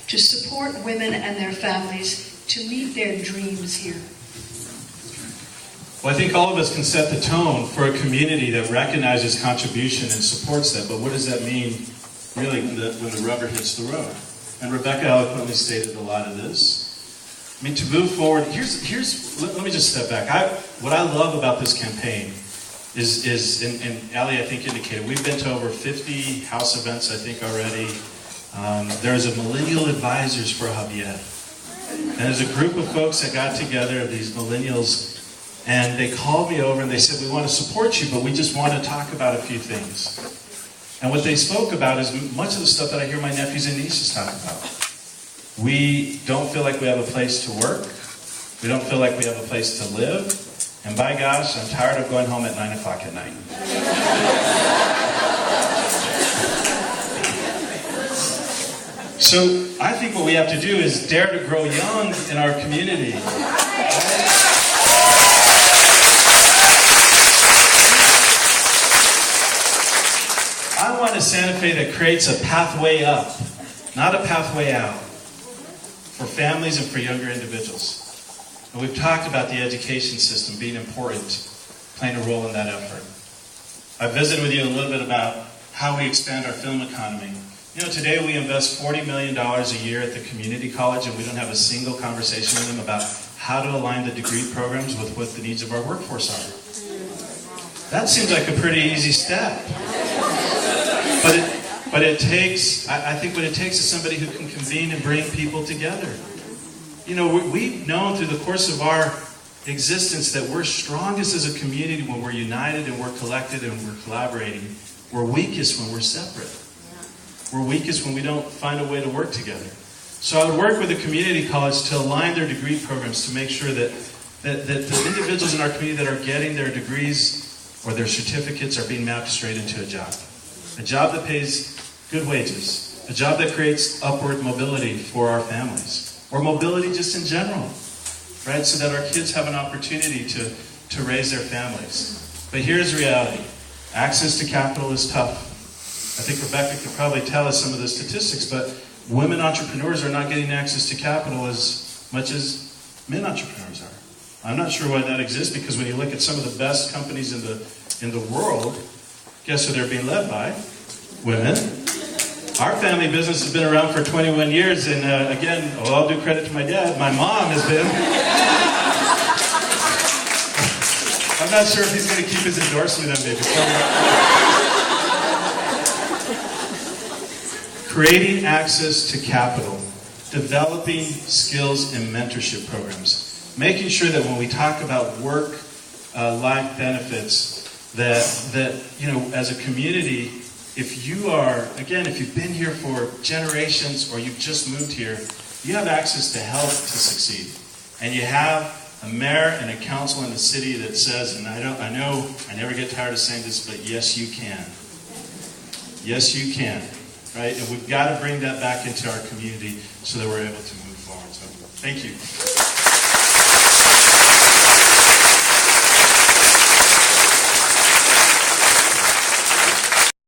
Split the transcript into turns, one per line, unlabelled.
to support women and their families to meet their dreams here.
Well, I think all of us can set the tone for a community that recognizes contribution and supports that, but what does that mean really when the rubber hits the road? And Rebecca eloquently stated a lot of this. I mean, to move forward, let me just step back. What I love about this campaign is and Ali, I think, indicated, we've been to over 50 house events, I think, already. There's a Millennial Advisors for Javier. And there's a group of folks that got together, these millennials, and they called me over and they said, we want to support you, but we just want to talk about a few things. And what they spoke about is much of the stuff that I hear my nephews and nieces talk about. We don't feel like we have a place to work. We don't feel like we have a place to live. And by gosh, I'm tired of going home at 9 o'clock at night. So I think what we have to do is dare to grow young in our community. I want a Santa Fe that creates a pathway up, not a pathway out, for families and for younger individuals. And we've talked about the education system being important, playing a role in that effort. I visited with you a little bit about how we expand our film economy. You know, today we invest $40 million a year at the community college, and we don't have a single conversation with them about how to align the degree programs with what the needs of our workforce are. That seems like a pretty easy step. But it takes, I think what it takes is somebody who can convene and bring people together. You know, we've known through the course of our existence that we're strongest as a community when we're united and we're collected and we're collaborating. We're weakest when we're separate. We're weakest when we don't find a way to work together. So I would work with the community college to align their degree programs to make sure that the individuals in our community that are getting their degrees or their certificates are being mapped straight into a job. A job that pays good wages. A job that creates upward mobility for our families. Or mobility just in general. Right? So that our kids have an opportunity to raise their families. But here's reality. Access to capital is tough. I think Rebecca could probably tell us some of the statistics, but women entrepreneurs are not getting access to capital as much as men entrepreneurs are. I'm not sure why that exists, because when you look at some of the best companies in the world, guess who they're being led by? Women. Our family business has been around for 21 years, and again, I'll do credit to my dad. My mom has been. I'm not sure if he's going to keep his endorsement on me. Creating access to capital, developing skills and mentorship programs, making sure that when we talk about work-life benefits, that you know, as a community, if you've been here for generations or you've just moved here, you have access to help to succeed. And you have a mayor and a council in the city that says, and I know I never get tired of saying this, but yes, you can. Yes, you can. Right? And we've got to bring that back into our community so that we're able to move forward. So, thank you.